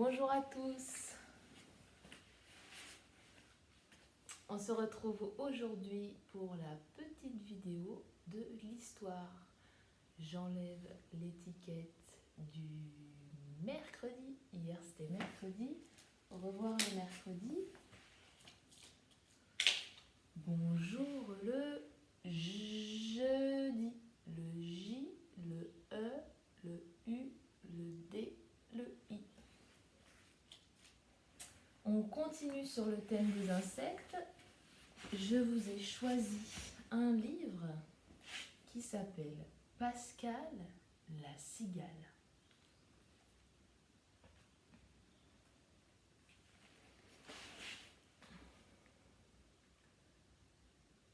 Bonjour à tous. On se retrouve aujourd'hui pour la petite vidéo de l'histoire. J'enlève l'étiquette du mercredi. Hier c'était mercredi. Au revoir le mercredi. Bonjour le jeudi. Le J, le E, le U, le D, le I. On continue sur le thème des insectes. Je vous ai choisi un livre qui s'appelle Pascal la cigale.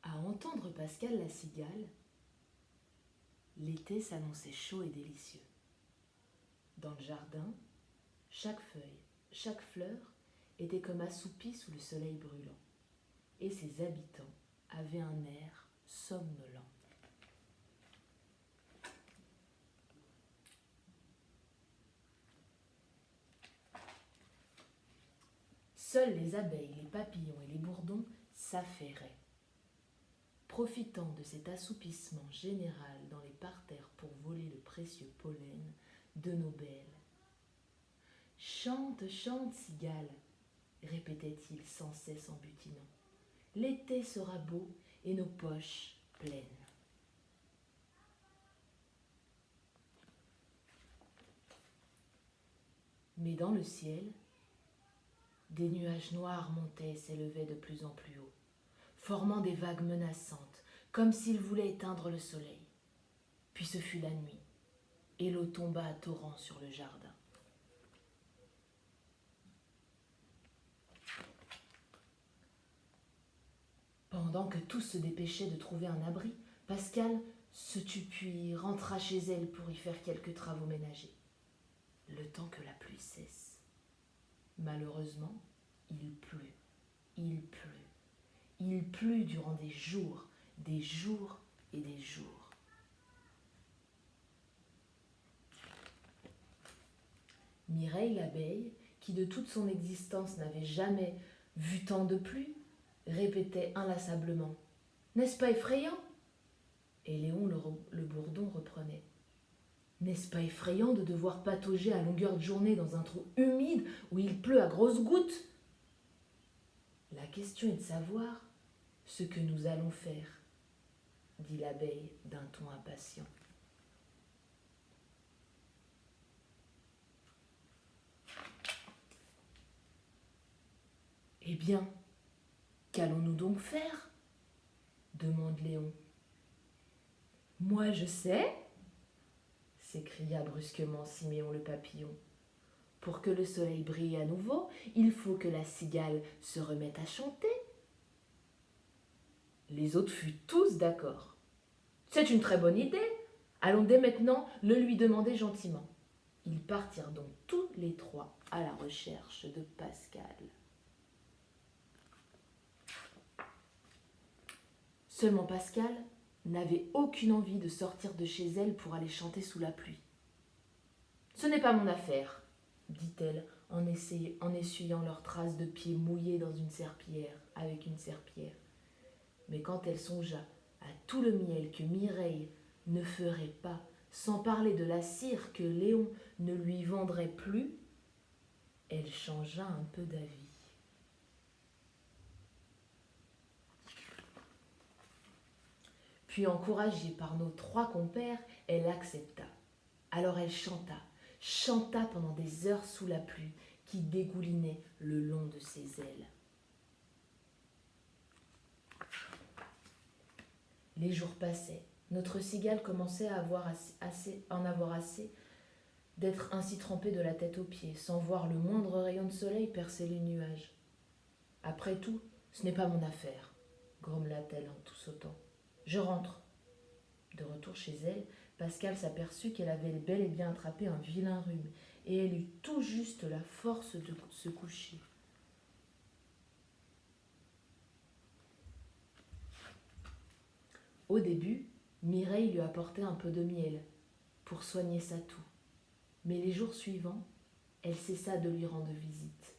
À entendre Pascal la cigale, l'été s'annonçait chaud et délicieux. Dans le jardin, chaque feuille, chaque fleur était comme assoupie sous le soleil brûlant, et ses habitants avaient un air somnolent. Seuls les abeilles, les papillons et les bourdons s'affairaient. Profitant de cet assoupissement général dans les parterres pour voler le précieux pollen de nos belles. « Chante, chante, cigale !» répétait-il sans cesse en butinant. « L'été sera beau et nos poches pleines. » Mais dans le ciel, des nuages noirs montaient et s'élevaient de plus en plus haut, formant des vagues menaçantes, comme s'ils voulaient éteindre le soleil. Puis ce fut la nuit, et l'eau tomba à torrents sur le jardin. Pendant que tous se dépêchaient de trouver un abri, Pascal se tut puis rentra chez elle pour y faire quelques travaux ménagers, le temps que la pluie cesse. Malheureusement, il plut, il plut, il plut durant des jours et des jours. Mireille l'abeille, qui de toute son existence n'avait jamais vu tant de pluie, répétait inlassablement « N'est-ce pas effrayant ?» Et Léon le bourdon reprenait « N'est-ce pas effrayant de devoir patauger à longueur de journée dans un trou humide où il pleut à grosses gouttes ?» La question est de savoir ce que nous allons faire, dit l'abeille d'un ton impatient. Eh bien, qu'allons-nous donc faire ? Demande Léon. Moi je sais, s'écria brusquement Siméon le papillon. Pour que le soleil brille à nouveau, il faut que la cigale se remette à chanter. Les autres furent tous d'accord. C'est une très bonne idée. Allons dès maintenant le lui demander gentiment. Ils partirent donc tous les trois à la recherche de Pascal. Seulement Pascal n'avait aucune envie de sortir de chez elle pour aller chanter sous la pluie. « Ce n'est pas mon affaire, » dit-elle en essuyant leurs traces de pieds mouillés dans une serpillière, avec une serpillière. Mais quand elle songea à tout le miel que Mireille ne ferait pas, sans parler de la cire que Léon ne lui vendrait plus, elle changea un peu d'avis. Puis encouragée par nos trois compères, elle accepta. Alors elle chanta pendant des heures sous la pluie qui dégoulinait le long de ses ailes. Les jours passaient. Notre cigale commençait à en avoir assez d'être ainsi trempée de la tête aux pieds, sans voir le moindre rayon de soleil percer les nuages. Après tout, ce n'est pas mon affaire, grommela-t-elle en tout sautant. Je rentre. De retour chez elle, Pascal s'aperçut qu'elle avait bel et bien attrapé un vilain rhume, et elle eut tout juste la force de se coucher. Au début, Mireille lui apportait un peu de miel pour soigner sa toux. Mais les jours suivants, elle cessa de lui rendre visite.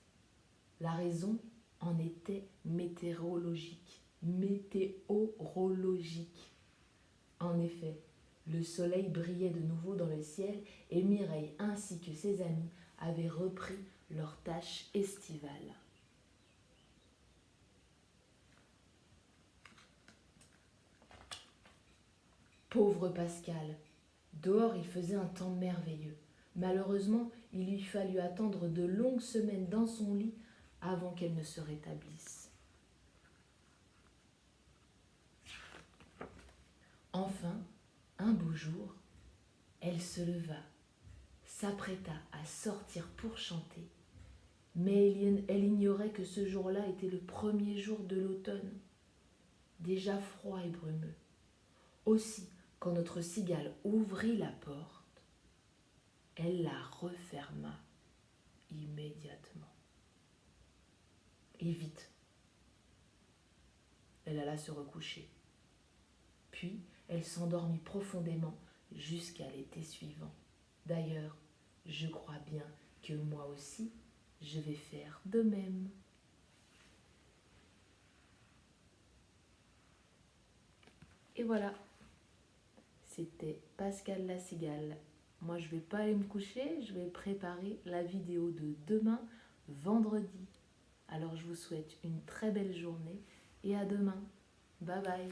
La raison en était météorologique. Météorologique. En effet, le soleil brillait de nouveau dans le ciel et Mireille ainsi que ses amis avaient repris leurs tâches estivales. Pauvre Pascal, dehors il faisait un temps merveilleux. Malheureusement, il lui fallut attendre de longues semaines dans son lit avant qu'elle ne se rétablisse. Enfin, un beau jour, elle se leva, s'apprêta à sortir pour chanter, mais elle ignorait que ce jour-là était le premier jour de l'automne, déjà froid et brumeux. Aussi, quand notre cigale ouvrit la porte, elle la referma immédiatement. Et vite, elle alla se recoucher. Puis, elle s'endormit profondément jusqu'à l'été suivant. D'ailleurs, je crois bien que moi aussi, je vais faire de même. Et voilà, c'était Pascal la cigale. Moi, je vais pas aller me coucher, je vais préparer la vidéo de demain, vendredi. Alors, je vous souhaite une très belle journée et à demain. Bye bye.